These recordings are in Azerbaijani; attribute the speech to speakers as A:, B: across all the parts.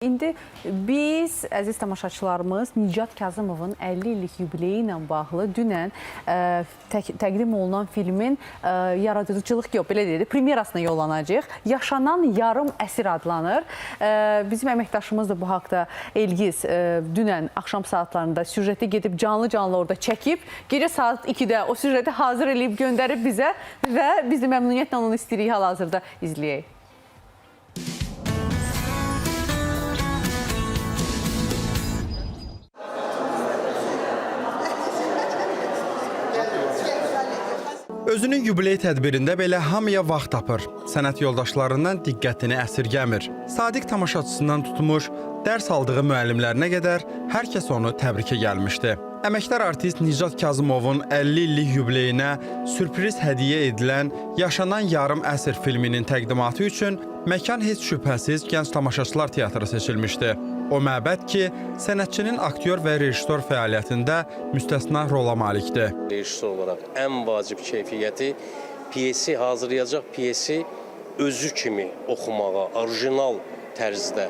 A: İndi biz, əziz tamaşaçılarımız, Nicat Kazımovun 50 illik yubileyi ilə bağlı dünən təqdim olunan filmin yaradıcılıq yox, belə deyək, premyerasına yollanacaq. Yaşanan yarım əsir adlanır. Bizim əməkdaşımız da bu haqda Elgiz dünən axşam saatlarında süjeti gedib canlı-canlı orada çəkib. Gecə saat 2-də o süjeti hazır edib göndərib bizə və biz də məmnuniyyətlə onu istəyirik hal-hazırda izləyək.
B: Özünün yubiley tədbirində belə hamıya vaxt tapır. Sənət yoldaşlarından diqqətini əsirgəmir. Sadiq tamaşaçısından tutmuş, dərs aldığı müəllimlərinə qədər hər kəs onu təbrikə gəlmişdi. Əməkdar artist Nicat Kazımovun 50 illik yubileyinə sürpriz hədiyyə edilən Yaşanan Yarım Əsr filminin təqdimatı üçün məkan heç şübhəsiz Gənc Tamaşaçılar Teatrı seçilmişdi. O məbəd ki, sənətçinin aktyor və rejissor fəaliyyətində müstəsna rola malikdir.
C: Rejissor olaraq ən vacib keyfiyyəti piyesi hazırlayacaq, piyesi özü kimi oxumağa, orijinal tərzdə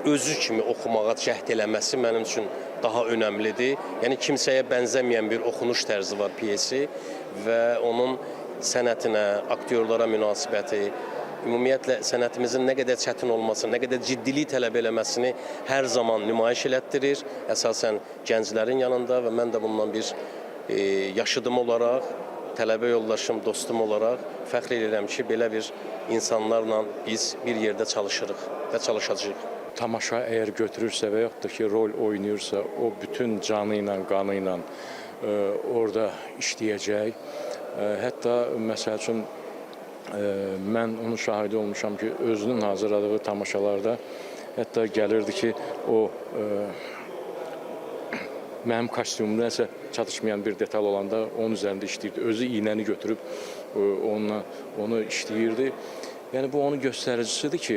C: özü kimi oxumağa cəhd eləməsi mənim üçün daha önəmlidir. Yəni kimsəyə bənzəməyən bir oxunuş tərzi var piyesi və onun sənətinə, aktyorlara münasibəti, ümumiyyətlə sənətimizin nə qədər çətin olması, nə qədər ciddilik tələb eləməsini hər zaman nümayiş elətdirir. Əsasən gənclərin yanında və mən də bundan bir yaşıdım olaraq, tələbə yoldaşım, dostum olaraq fəxr edirəm ki, belə bir insanlarla biz bir yerdə çalışırıq və çalışacağıq.
D: Tamaşa əgər götürürsə və yaxud da ki, rol oynayırsa, o bütün canı ilə, qanı ilə orada işləyəcək. Hətta, məsəl üçün, mən onun şahidi olmuşam ki, özünün hazırladığı tamaşalarda hətta gəlirdi ki, o mənim kostyumumda nəsə çatışmayan bir detal olanda onun üzərində işləyirdi. Özü iynəni götürüb onu işləyirdi. Yəni, bu onun göstəricisidir ki,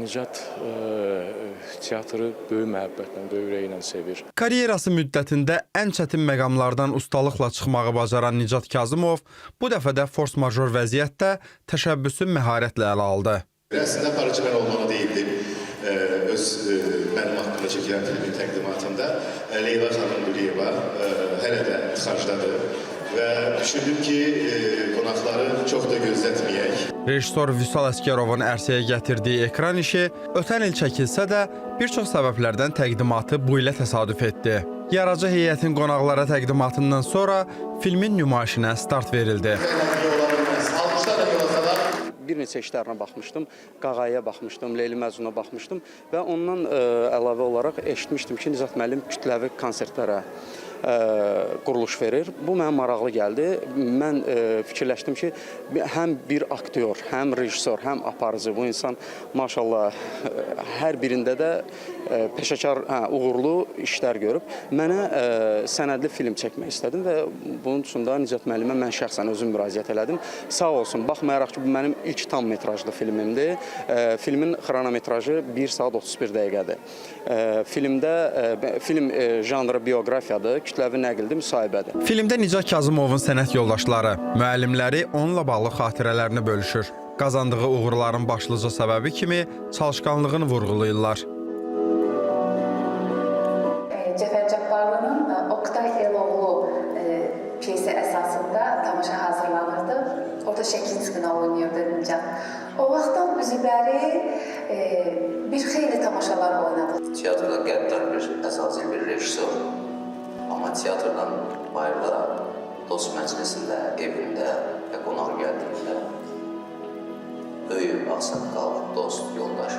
D: Nicat teatrı böyük məhəbbətlə, böyük ürəklə sevir.
B: Karyerası müddətində ən çətin məqamlardan ustalıqla çıxmağı bacaran Nicat Kazımov bu dəfə də fors-major vəziyyətdə təşəbbüsü məharətlə ələ aldı.
E: Əslində aparıcı mən olmalı deyildim. Mənim haqqında çəkilən filmin təqdimatında Leyla xanım Güliyeva hələ də tıxacdadır. Və düşündüm ki, qonaqları çox da gözlətməyək.
B: Rejissor Vüsal Əsgərovun ərsəyə gətirdiyi ekran işi ötən il çəkilsə də bir çox səbəblərdən təqdimatı bu ilə təsadüf etdi. Yaradıcı heyətin qonaqlara təqdimatından sonra filmin nümayişinə start verildi.
F: Bir neçə işlərinə baxmışdım, Qağayıya baxmışdım, Leyli Məcnuna baxmışdım və ondan əlavə olaraq eşitmişdim ki, Nicat müəllim kütləvi konsertlərə quruluş verir. Bu mənə maraqlı gəldi. Mən fikirləşdim ki, həm bir aktyor, həm rejissor, həm aparıcı bu insan maşallah hər birində də peşəkar, uğurlu işlər görüb. Mənə sənədli film çəkmək istədim və bunun üçün də Nicat müəllimə mən şəxsən özüm müraciət elədim. Sağ olsun, baxmayaraq ki, bu mənim ilk tam metrajlı filmimdir. Filmin xronometrajı 1 saat 31 dəqiqədir. Film janrı bioqrafiyadır, kütləvi nəqildir, müsahibədir.
B: Filmdə Nicat Kazımovun sənət yoldaşları, müəllimləri onunla bağlı xatirələrini bölüşür. Qazandığı uğurların başlıca səbəbi kimi çalışqanlığını vurğulayırlar.
G: Cəfər Cabbarlının Oktay Eloğlu piyesi əsasında tamaşa hazırlanırdı. Orada Şəkinskini oynayırdı Nicat. O vaxtdan üzübəri bir xeyli tamaşalar oynadı.
H: Teatrda qəddar bir əsaslı bir rejissor. Amma teatrdan bayırda, dost məclisində, evində və qonaq gəldiyində böyük, ağsaqqal, dost, yoldaş.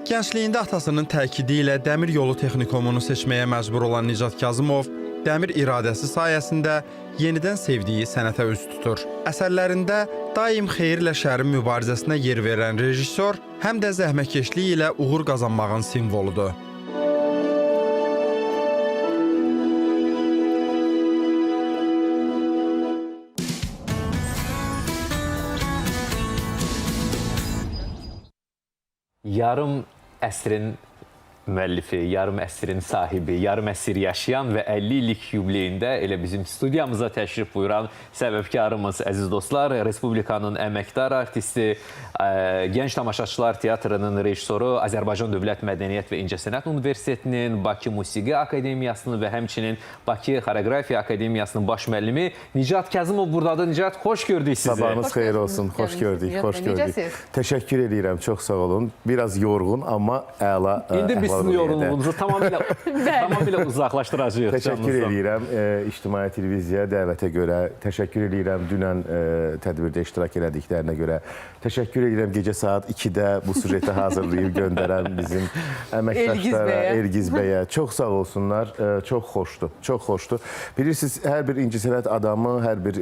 B: Gəncliyində atasının təkidi ilə dəmir yolu texnikumunu seçməyə məcbur olan Nicat Kazımov dəmir iradəsi sayəsində yenidən sevdiyi sənətə üz tutur. Əsərlərində daim xeyirlə şərin mübarizəsinə yer verən rejissor həm də zəhmətkeşliyi ilə uğur qazanmağın simvoludur.
I: Yarım əsrin müəllifi, yarım əsrin sahibi, yarım əsr yaşayan və 50 illik yubileyində elə bizim studiyamıza təşrif buyuran səbəbkarımız, əziz dostlar, Respublikanın əməkdar artisti, Gənc Tamaşaçılar Teatrının rejissoru, Azərbaycan Dövlət Mədəniyyət və İncəsənət Universitetinin, Bakı Musiqi Akademiyasının və həmçinin Bakı Xoreografiya Akademiyasının baş müəllimi Nicat Kazımov buradadır. Nicat, xoş gördük sizi.
J: Sabahınız xeyir olsun, xoş gördük, xoş gördük. Təşəkkür edirəm, çox sağ olun. Biraz yorğun, amma əla.
I: İndi biz sizin yorğunluğunuzu tamamilə uzaqlaşdıracağıq.
J: Təşəkkür edirəm İctimai Televiziyaya dəvətə görə, təşəkkür edirəm dünən tədbirdə iştirak elədiklərinə görə, təşəkkür edirəm gecə saat 2-də bu sujeti hazırlayıb göndərən bizim əməkdaşlara, Elgiz bəyə. Çox sağ olsunlar, çox xoşdur, çox xoşdur. Bilirsiniz, hər bir incəsənət adamı, hər bir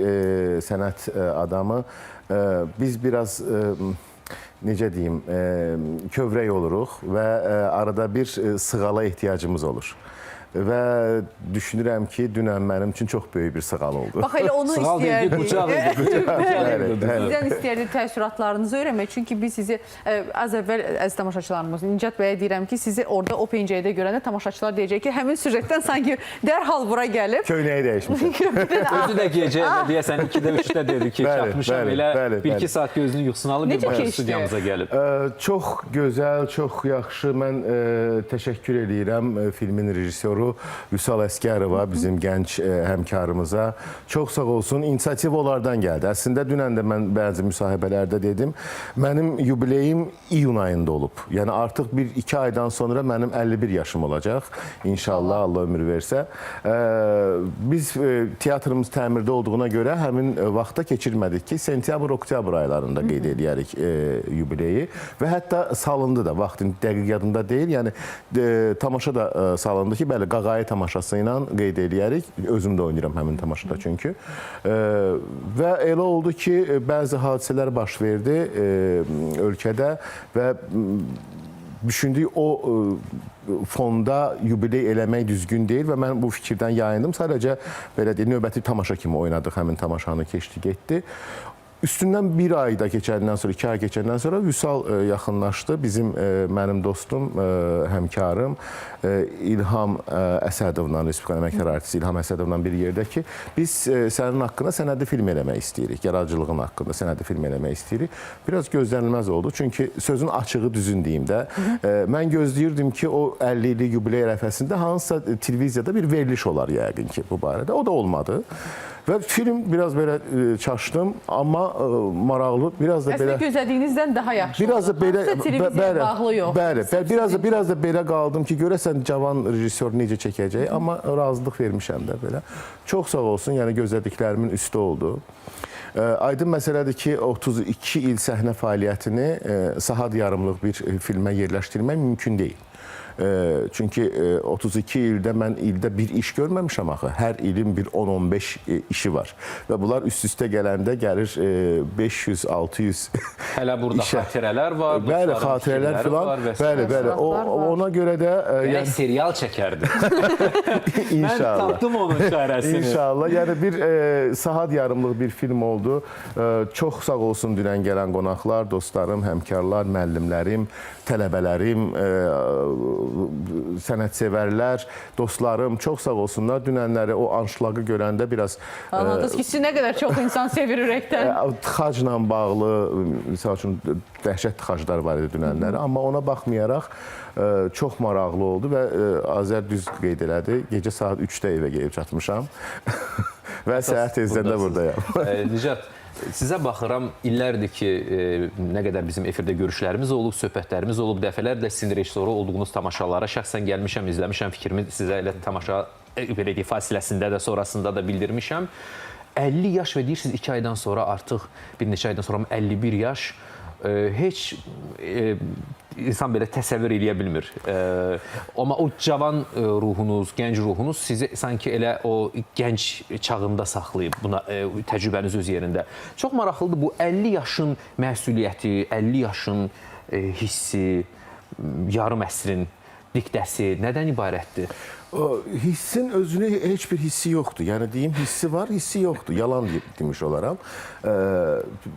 J: sənət adamı, biz biraz necə deyim, kövrək oluruq və arada bir sığala ehtiyacımız olur. Və düşünürəm ki, dünən mənim üçün çox böyük bir sığal oldu.
A: Bax, elə onu istəyərdik. Sizdən istəyərdik təəssüratlarınızı öyrənmək. Çünki biz sizi, az əvvəl əziz tamaşaçılarımız, Nicat bəyə deyirəm ki, sizi orada o pencəkdə görəndə tamaşaçılar deyəcək ki, həmin süjetdən sanki dərhal bura gəlib.
J: Köynəyi dəyişmişəm.
I: Özü də gecə, deyəsən 2-də, 3-də dedi ki, çatmışam, elə 1-2 saat gözünü yuxusunu alıb bir studiyamıza gəlib.
J: Çox gözəl, çox yaxşı. Mən təşəkkür edirəm filmin rejissoru Vüsal Əskərova, bizim gənc həmkarımıza. Çox sağ olsun, inisiativ onlardan gəldi. Əslində, dünən də mən bəzi müsahibələrdə dedim, mənim yubileyim iyun ayında olub. Yəni, artıq 1-2 aydan sonra mənim 51 yaşım olacaq. İnşallah, Allah ömür versə. Biz teatrımız təmirdə olduğuna görə həmin vaxtda keçirmədik ki, sentyabr-oktyabr aylarında qeyd edərik yubileyi və hətta salındı da, vaxtın dəqiq yadında deyil. Yəni, tamaşa da salındı ki, bəli, Qağayı tamaşası ilə qeyd edərik. Özüm də oynayıram həmin tamaşada çünki. Və elə oldu ki, bəzi hadisələr baş verdi ölkədə və düşündük o fonda yubiley eləmək düzgün deyil və mən bu fikirdən yayındım. Sadəcə, belə deyil, növbəti tamaşa kimi oynadıq, həmin tamaşanı keçdi, getdi. Üstündən bir ayda keçəndən sonra, 2 ay keçəndən sonra Vüsal yaxınlaşdı. Mənim dostum, həmkarım İlham Əsədovla, Respublikanın əməkdar artisti İlham Əsədovla bir yerdə ki, biz sənin haqqında sənədli film eləmək istəyirik, yaradıcılığın haqqında sənədli film eləmək istəyirik. Biraz gözlənilməz oldu, çünki sözün açığı düzün deyim də. Mən gözləyirdim ki, o 50 illik yubiley ərəfəsində hansısa televiziyada bir veriliş olar yəqin ki, bu barədə. O da olmadı. Və film biraz belə çaşdım, amma maraqlı, biraz da belə...
A: Əslində gözlədiyinizdən daha yaxşı oldu.
J: Biraz da belə...
A: Televiziyaya bağlı yox.
J: Bəli, biraz da belə qaldım ki, görəsən cavan rejissor necə çəkəcək, amma razılıq vermişəm də belə. Çox sağ olsun, yəni gözlədiklərimin üstü oldu. Aydın məsələdir ki, 32 il səhnə fəaliyyətini saat yarımlıq bir filmə yerləşdirmək mümkün deyil. Çünki 32 ildə mən ildə bir iş görməmişəm axı. Hər ilin bir 10-15 işi var. Və bunlar üst-üstə gələndə gəlir 500-600
I: Hələ burada xatirələr var.
J: Bəli, xatirələr filan. Bəli, ona görə də...
I: Yəni, serial çəkərdi.
J: İnşallah.
I: Mən tapdım onun çarəsini.
J: İnşallah. Yəni, bir saat yarımlıq bir film oldu. Çox sağ olsun dünən gələn qonaqlar, dostlarım, həmkarlar, müəllimlərim, tələbələrim, sənətsevərlər, dostlarım, çox sağ olsunlar. Dünənləri o anşlaqı görəndə biraz...
A: Anladınız ki, siz nə qədər çox insan sevir ürəkdən.
J: Tıxacla bağlı, misal üçün, dəhşət tıxaclar var idi dünənləri. Amma ona baxmayaraq çox maraqlı oldu və Azər düz qeyd elədi. Gecə saat 3-də evə gəlib çatmışam və səhər tezdən də buradayam.
I: Nicat, sizə baxıram, illərdir ki, nə qədər bizim efirdə görüşlərimiz olub, söhbətlərimiz olub, dəfələrlə sizin rejissoru olduğunuz tamaşalara şəxsən gəlmişəm, izləmişəm, fikrimi sizə elə tamaşa fasiləsində də, sonrasında da bildirmişəm. 50 yaş və deyirsiniz 2 aydan sonra artıq, bir neçə aydan sonra 51 yaş, heç insan belə təsəvvür eləyə bilmir. Amma o cavan ruhunuz, gənc ruhunuz sizi sanki elə o gənc çağında saxlayıb, buna təcrübəniz öz yerində. Çox maraqlıdır bu 50 yaşın məsuliyyəti, 50 yaşın hissi, yarım əsrin diktəsi nədən ibarətdir?
J: Hissin özünü heç bir hissi yoxdur. Yəni deyim hissi var, hissi yoxdur. Yalan demiş olaram.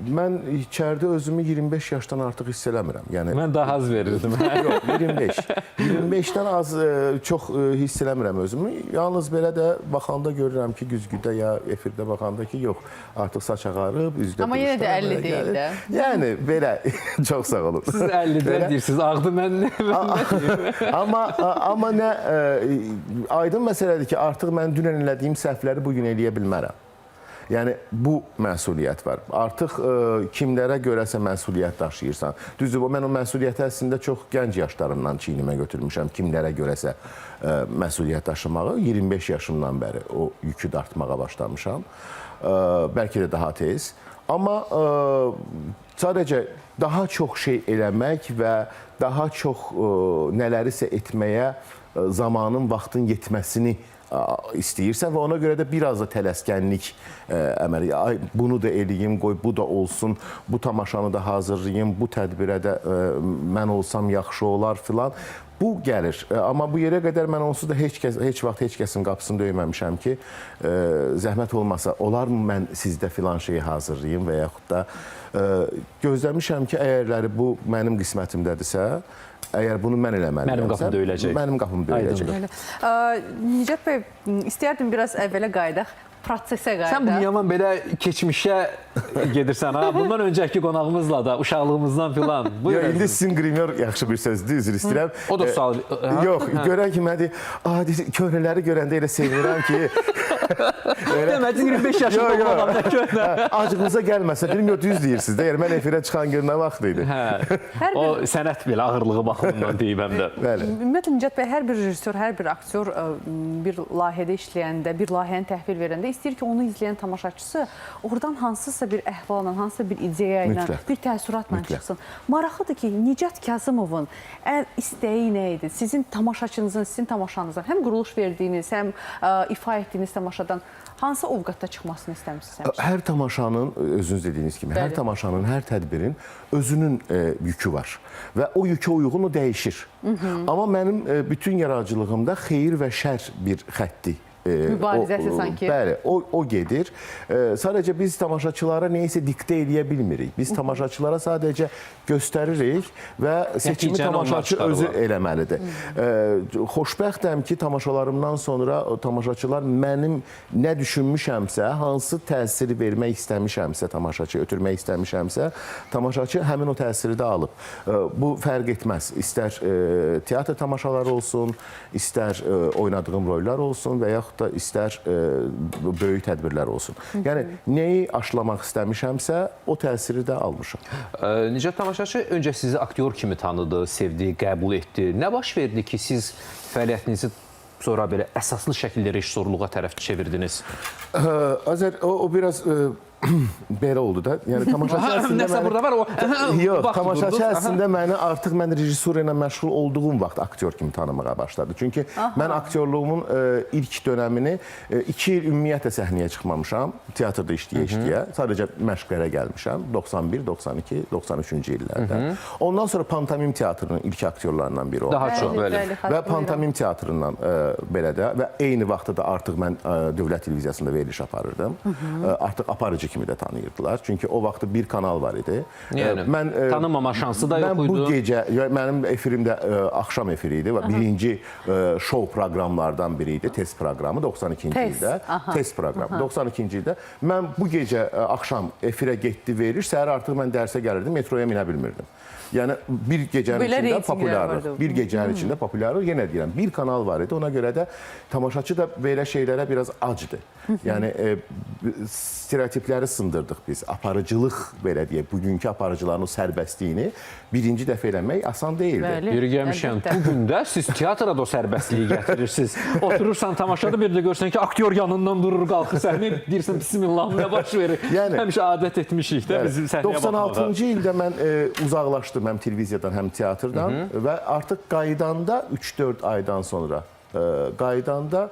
J: Mən içəridə özümü 25 yaşdan artıq hiss eləmirəm. Yəni
I: Mən daha az verirdim.
J: yox, 25. 25-dən az çox hiss eləmirəm özümü. Yalnız belə də baxanda görürəm ki, güzgüdə ya efirdə baxanda ki, yox, artıq saç ağarıb, üzdə
A: Amma yenə də 50 deyil də.
J: Yəni belə çox sağ olun.
I: Siz 50-dən deyirsiniz, ağdı mən
J: Amma nə aydın məsələdir ki, artıq mən dünən elədiyim səhvləri bugün eləyə bilmərəm. Yəni bu məsuliyyət var. Artıq kimlərə görəsə məsuliyyət daşıyırsan. Düzdür, mən o məsuliyyəti əslində çox gənc yaşlarımdan çiynimə götürmüşəm. Kimlərə görəsə məsuliyyət daşımağı 25 yaşımdan bəri o yükü dartmağa başlamışam. Bəlkə də daha tez. Amma sadəcə daha çox şey eləmək və daha çox nələrisə etməyə zamanın, vaxtın yetməsini istəyirsən və ona görə də biraz da tələskənlik əməli. Bunu da eləyim, qoy bu da olsun, bu tamaşanı da hazırlayım, bu tədbirə də mən olsam yaxşı olar filan. Bu gəlir. Amma bu yerə qədər mən onsuz da heç vaxt heç kəsin qapısını döyməmişəm ki, zəhmət olmasa, olarmı mən sizdə filan şeyi hazırlayım və yaxud da gözləmişəm ki, əgərləri bu mənim qismətimdədirsə, əgər bunu mən eləməliyəm.
I: Mənim qapım döyüləcək.
J: Mənim qapım döyüləcək.
A: Nicat bəy, istəyərdim biraz əvvələ qayıdaq. Prosesə qayıdaq.
I: Sən bu yaman belə keçmişə gedirsən ha. Bundan öncəki qonağımızla da, uşaqlığımızdan filan.
J: İndi sizin qrimyor yaxşı bir sözdür, üzr istəyirəm.
I: O da sual.
J: Yox, görən ki, mən köhnələri görəndə elə sevinirəm ki...
I: Demədi 25 yaşında olan adamda köhnə.
J: Acığınıza gəlməsə, bilmiyor, düz deyirsiniz də. Yəni, mən efirə çıxan gün nə vaxt idi?
I: O sənət belə ağırlığı baxımından deyib həm də.
A: Ümumiyyətlə, Nicat bəy, hər bir rejissor, hər bir aktyor bir layihədə işləyəndə, bir layihəni təhvil verəndə istəyir ki, onu izləyən tamaşaçısı oradan hansısa bir əhvalla, hansısa bir ideya ilə, bir təəssüratla çıxsın. Maraqlıdır ki, Nicat Kazımovun istəyi nə idi? Sizin tamaşaçınızın, sizin tamaşanızdan, həm quruluş verdiyiniz, həm ifa etdiyiniz tamaşadan hansı ovqatda çıxmasını istəmişsiniz?
J: Hər tamaşanın, özünüz dediyiniz kimi, hər tamaşanın, hər tədbirin özünün yükü var və o yükə uyğun o dəyişir. Amma mənim bütün yaradıcılığımda xeyir və şər bir xətti.
A: Mübarizəsi sanki.
J: Bəli, o gedir. Sadəcə biz tamaşaçılara neysə diktə eləyə bilmirik. Biz tamaşaçılara sadəcə göstəririk və seçimi tamaşaçı özü eləməlidir. Xoşbəxtəm ki, tamaşalarımdan sonra tamaşaçılar mənim nə düşünmüşəmsə, hansı təsiri vermək istəmişəmsə, tamaşaçı ötürmək istəmişəmsə, tamaşaçı həmin o təsiri də alıb. Bu fərq etməz. İstər teatr tamaşaları olsun, istər oynadığım rollar olsun və yaxud da istər böyük tədbirlər olsun. Yəni, nəyi aşılamaq istəmişəmsə, o təsiri də almışam.
I: Nicat tamaşaçı öncə sizi aktyor kimi tanıdı, sevdi, qəbul etdi. Nə baş verdi ki, siz fəaliyyətinizi sonra belə əsaslı şəkildə rejissorluğa tərəf çevirdiniz?
J: Azər, o biraz... belə oldu da. Yəni tamaşaçı əslində
I: nəsə burada var o.
J: Yox, tamaşaçı əslində məni artıq mən rejissura ilə məşğul olduğum vaxt aktyor kimi tanımağa başladı. Çünki mən aktyorluğumun ilk dönəmini 2 il ümumiyyətlə səhnəyə çıxmamışam, teatrda işləyə-işləyə. Sadəcə məşqlərə gəlmişəm 91, 92, 93-cü illərdə. Ondan sonra pantomim teatrının ilk aktyorlarından biri oldu.
I: Daha çox belə.
J: Və pantomim teatrından belə də və eyni vaxtda da artıq mən Dövlət Televiziyasında veriliş aparırdım. Artıq aparıcı kimi də tanıyırdılar. Çünki o vaxtda bir kanal var idi.
I: Yəni, tanınmama şansı da yox idi.
J: Mən bu gecə, mənim efirimdə axşam efiri idi və birinci şou proqramlardan biri idi, test proqramı 92-ci ildə. Test proqramı 92-ci ildə. Mən bu gecə axşam efirə getdi veriş, səhər artıq mən dərsə gəlirdim, metroya minə bilmirdim. Yəni, bir gecənin içində populyarlıq. Bir gecənin içində populyarlıq, yenə deyirəm, bir kanal var idi. Ona görə də tamaşaçı da belə şeylərə biraz acdır. Yəni, stereotipləri sındırdıq biz. Aparıcılıq, belə deyək, bugünkü aparıcıların o sərbəstliyini birinci dəfə eləmək asan deyildi.
I: Yeri gəlmişəm, bugün də siz teatrda o sərbəstliyi gətirirsiniz. Oturursan tamaşada bir də görsən ki, aktyor yanından durur, qalxır səhnə, deyirsən, bismillah, nə baş verir? Həmişə adət etmişik də bizim səhnəyə baxmağa. 96-cı
J: ildə mən uzaqlaşdım həm televiziyadan, həm teatrdan və artıq qaydanda 3-4 aydan sonra qaydanda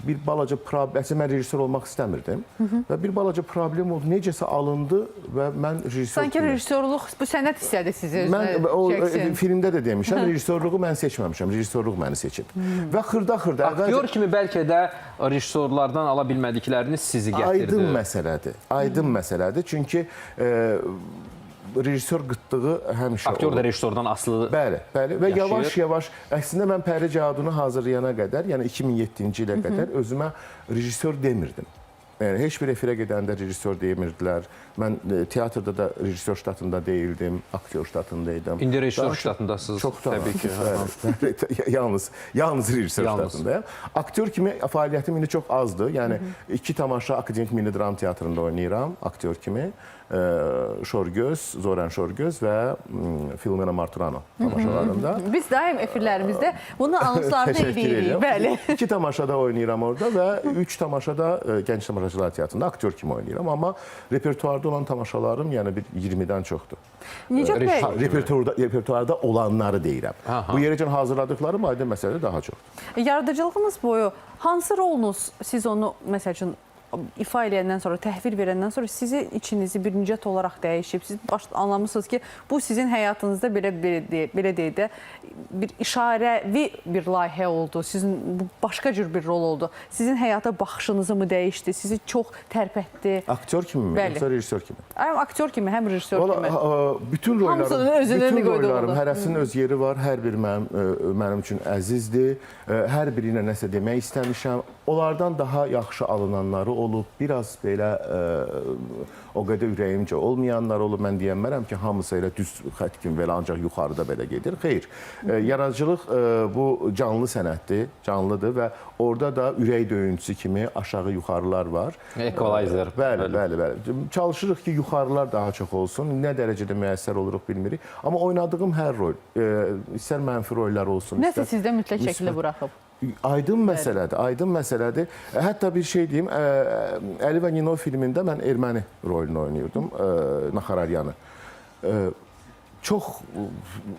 J: bir balaca problem, əslində mən rejissor olmaq istəmirdim və bir balaca problem oldu. Necəsə alındı və mən rejissor
A: Sanki rejissorluq bu sənət hissədir sizi özünə
J: mən o
A: çəksin.
J: filmdə də demişəm, rejissorluğu mən seçməmişəm, rejissorluq məni seçib. Və xırda-xırda
I: Aktyor kimi bəlkə də rejissorlardan ala bilmədikləriniz sizi gətirdi.
J: Aydın məsələdir. Çünki rejissor qıtlığı həmişə
I: Aktyor
J: olur.
I: da rejissordan asılı
J: Bəli. Və
I: yaşayır.
J: yavaş-yavaş əslində mən Pəri Cadunu hazırlayana qədər, yəni 2007-ci ilə qədər özümə rejissor demirdim. Yəni heç bir efirə gedəndə rejissor demirdilər. Mən teatrda da rejissor ştatında deyildim, aktyor ştatındaydım.
I: İndi rejissor ştatındasınız.
J: Çox
I: təbii ki.
J: Yalnız rejissor ştatındayım. Aktyor kimi fəaliyyətim indi çox azdır. Yəni 2 tamaşa Akademik Milli Dram Teatrında oynayıram aktyor kimi. Şorgöz, Zoran Şorgöz və Filomena Marturano tamaşalarında.
A: Biz daim efirlərimizdə bunun anonslarını edirik. Bəli.
J: 2 tamaşada oynayıram orada və 3 tamaşada Gənc Tamaşaçılar Teatrında aktyor kimi oynayıram. Amma repertuarda olan tamaşalarım yəni bir 20-dən çoxdur.
A: Nicat bəy,
J: Repertuarda olanları deyirəm.
I: Aha.
J: Bu yer üçün hazırladıqlarım aydın məsələdə daha çoxdur.
A: yaradıcılığınız boyu hansı rolunuz, siz onu məsəl üçün ifa eləyəndən sonra, təhvil verəndən sonra sizin içinizi bir Nicat olaraq dəyişib, siz anlamışsınız ki, bu sizin həyatınızda belə deyək də bir işarəvi bir layihə oldu, sizin bu başqa cür bir rol oldu. Sizin həyata baxışınızı mı dəyişdi, sizi çox tərpətdi?
J: Aktyor kimi mi, yoxsa rejissor kimi?
A: Həm aktyor kimi, həm rejissor kimi.
J: Bütün
A: Hamısının özünü qoydu
J: rollarım,
A: orada.
J: hərəsinin öz yeri var, hər biri mənim üçün əzizdir. Hər biri ilə nəsə demək istəmişəm. Onlardan daha yaxşı alınanları olub, biraz belə o qədər ürəyimcə olmayanlar olub. Mən deyəmmərəm ki, hamısı elə düz xət kimi belə ancaq yuxarıda belə gedir. Xeyr, yaradıcılıq bu canlı sənətdir, canlıdır və orada da ürək döyüntüsü kimi aşağı yuxarılar var.
I: Equalizer.
J: Bəli. Çalışırıq ki, yuxarılar daha çox olsun. Nə dərəcədə müəssər oluruq bilmirik. Amma oynadığım hər rol, istər mənfi rollar olsun,
A: Nəsə sizdə mütləq şəkildə buraxıb?
J: Aydın məsələdir. Hətta bir şey deyim, Əli və Nino filmində mən erməni rolunu oynayırdım, Naxararyanı. Çox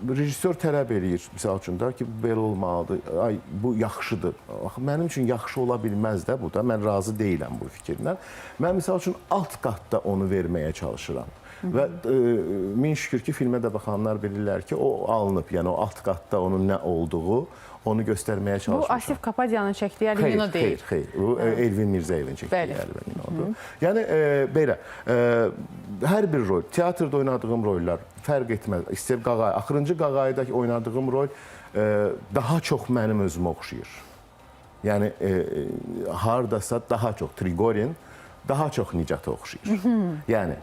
J: rejissor tələb eləyir, misal üçün da ki, belə olmalıdır, ay bu yaxşıdır. Mənim üçün yaxşı ola bilməz də bu da, mən razı deyiləm bu fikirlə. Mən misal üçün alt qatda onu verməyə çalışıram. Və min şükür ki, filmə də baxanlar bilirlər ki, o alınıb, yəni o alt qatda onun nə olduğu, onu göstərməyə çalışmışam.
A: Bu Asif Kapadiyanın çəkdiyi Əli Nino deyil.
J: Xeyr. Bu Elvin Mirzəyevin çəkdiyi Əli Ninodur. Yəni belə, hər bir rol, teatrda oynadığım rollar fərq etməz. İstər Qağay, axırıncı Qağaydakı oynadığım rol daha çox mənim özümə oxşayır. Yəni hardasa daha çox Trigorin, daha çox Nicata oxşayır. Yəni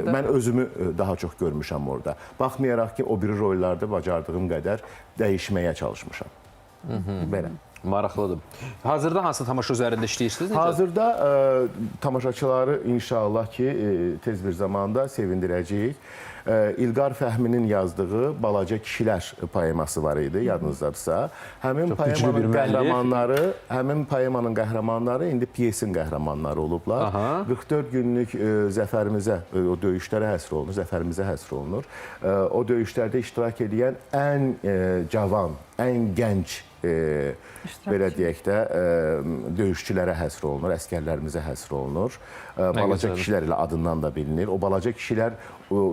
J: mən özümü daha çox görmüşəm orada. Baxmayaraq ki, o biri rollarda bacardığım qədər dəyişməyə çalışmışam. Belə.
I: Maraqlıdır. Hazırda hansı tamaşa üzərində işləyirsiniz?
J: Hazırda tamaşaçıları inşallah ki, tez bir zamanda sevindirəcəyik. İlqar Fəhminin yazdığı Balaca Kişilər poeması var idi, yadınızdadırsa. Həmin poemanın qəhrəmanları indi pyesin qəhrəmanları olublar. 44 günlük zəfərimizə, o döyüşlərə həsr olunur, zəfərimizə həsr olunur. O döyüşlərdə iştirak edən ən cavan, ən gənc belə deyək də döyüşçülərə həsr olunur, əskərlərimizə həsr olunur. Balaca kişilər ilə adından da bilinir. O balaca kişilər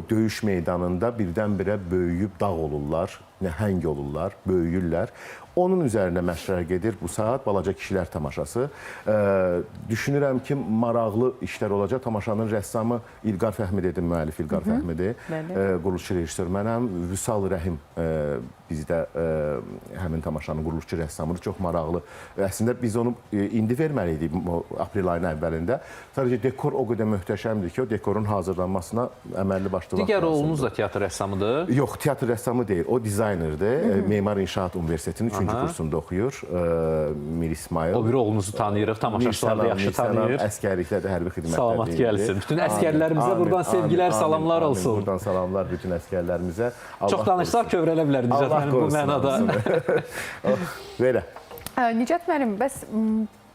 J: döyüş meydanında birdən-birə böyüyüb dağ olurlar, nəhəng olurlar, böyüyürlər. Onun üzərində məşrər gedir bu saat Balaca Kişilər tamaşası. Düşünürəm ki, maraqlı işlər olacaq. Tamaşanın rəssamı İlqar Fəhmi dedim, müəllif İlqar Fəhmidir. Quruluşçu rejissor mənəm. Vüsal Rəhim bizdə həmin tamaşanın quruluşçu rəssamıdır. Çox maraqlı. Əslində biz onu indi verməliydik aprel ayının əvvəlində. Sadəcə dekor o qədər möhtəşəmdir ki, o dekorun hazırlanmasına əməlli başlı vaxt
I: Digər oğlunuz da teatr rəssamıdır?
J: Yox, teatr rəssamı deyil. O dizaynerdir. Memar İnşaat Universitetinin 3-cü kursunda oxuyur. Mir İsmail.
I: O biri oğlunuzu tanıyırıq, tamaşaçılar da yaxşı tanıyır.
J: Əsgərlikdə də hərbi xidmətdə
I: Salamat gəlsin. Bütün əskərlərimizə buradan sevgilər, salamlar olsun.
J: Buradan salamlar bütün əskərlərimizə.
I: Çox danışsaq kövrələ bilər Nicat müəllim bu mənada.
J: Belə.
A: Nicat müəllim, bəs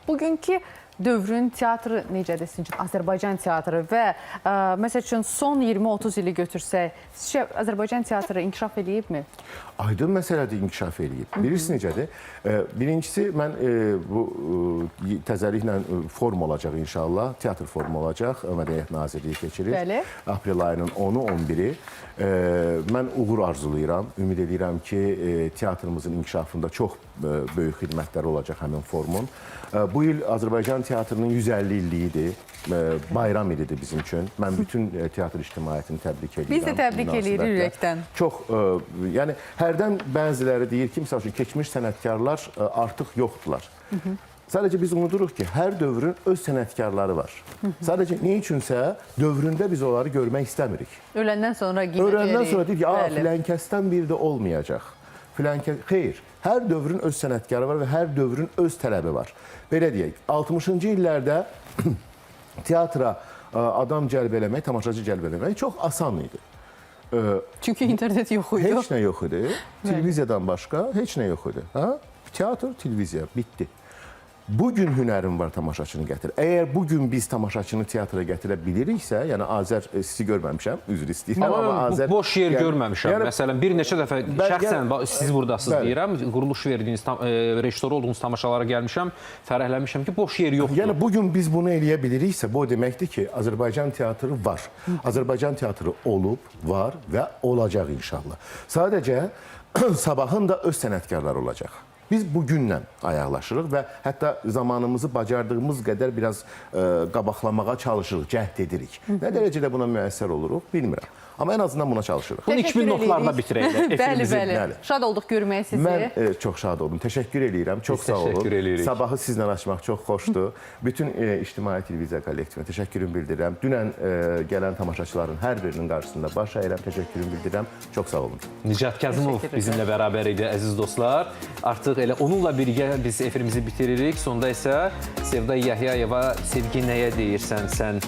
A: bugünkü dövrün teatrı necədir sizin üçün? Azərbaycan teatrı və məsəl üçün son 20-30 ili götürsək, sizcə Azərbaycan teatrı inkişaf edibmi?
J: Aydın məsələdir, inkişaf eləyib. Bilirsiniz necədir? Birincisi, mən bu təzəliklə form olacaq inşallah, teatr formu olacaq, Mədəniyyət Nazirliyi keçirir.
A: Bəli.
J: Aprel ayının 10-u, 11-i. Mən uğur arzulayıram. Ümid edirəm ki, teatrımızın inkişafında çox böyük xidmətləri olacaq həmin formun. Bu il Azərbaycan teatrının 150 illiyidir. Bayram ilidir bizim üçün. Mən bütün teatr ictimaiyyətini təbrik edirəm.
A: Biz də təbrik edirik ürəkdən.
J: Çox, yəni hərdən bəziləri deyir ki, məsəl üçün, keçmiş sənətkarlar artıq yoxdular. Sadəcə biz unuduruq ki, hər dövrün öz sənətkarları var. Sadəcə nə üçünsə dövründə biz onları görmək istəmirik.
A: Öləndən sonra qiymət veririk.
J: Öləndən sonra deyir ki, filankəsdən bir də olmayacaq. Xeyr, hər dövrün öz sənətkarı var və hər dövrün öz tələbi var. Belə deyək, 60-cı illərdə teatra adam cəlb eləmək, tamaşaçı cəlb eləmək çox asan idi.
A: Çünki internet yox idi.
J: Heç nə yox idi. Televiziyadan başqa heç nə yox idi. Teatr, televiziya, bitdi. Bugün hünərin var tamaşaçını gətir. Əgər bugün biz tamaşaçını teatra gətirə biliriksə, yəni Azər sizi görməmişəm, üzr istəyirəm, amma Azər...
I: Boş yer görməmişəm. Məsələn, bir neçə dəfə şəxsən siz buradasınız deyirəm, quruluş verdiyiniz, rejissor olduğunuz tamaşalara gəlmişəm, fərəhlənmişəm ki, boş yer yoxdur.
J: Yəni, bugün biz bunu eləyə biliriksə, bu deməkdir ki, Azərbaycan teatrı var. Azərbaycan teatrı olub, var və olacaq inşallah. Sadəcə, sabahın da öz sənətkarları olacaq. Biz bugünlə ayaqlaşırıq və hətta zamanımızı bacardığımız qədər biraz qabaqlamağa çalışırıq, cəhd edirik. Nə dərəcədə buna müəssər oluruq, bilmirəm. Amma ən azından buna çalışırıq.
I: Bunu 2000 notlarla bitirək efirimizi.
A: Bəli. Şad olduq görməyə sizi.
J: Mən çox şad oldum. Təşəkkür eləyirəm. Çox sağ olun. Sabahı sizlə açmaq çox xoşdur. Bütün ictimai televiziya kollektivinə təşəkkürümü bildirirəm. Dünən gələn tamaşaçıların hər birinin qarşısında baş əyirəm. Təşəkkürümü bildirirəm. Çox sağ olun.
I: Nicat Kazımov bizimlə bərabər idi, əziz dostlar. Artıq elə onunla birgə biz efirimizi bitiririk. Sonda isə Sevda Yahyayeva Sevgi nəyə deyirsən sən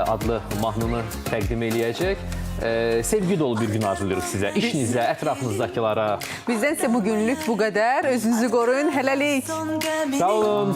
I: adlı mahnını təqdim eləyəcək. Sevgi dolu bir gün arzulayırıq sizə, işinizə, ətrafınızdakılara.
A: Bizdən isə bugünlük bu qədər. Özünüzü qoruyun. Hələlik.
I: Sağ olun.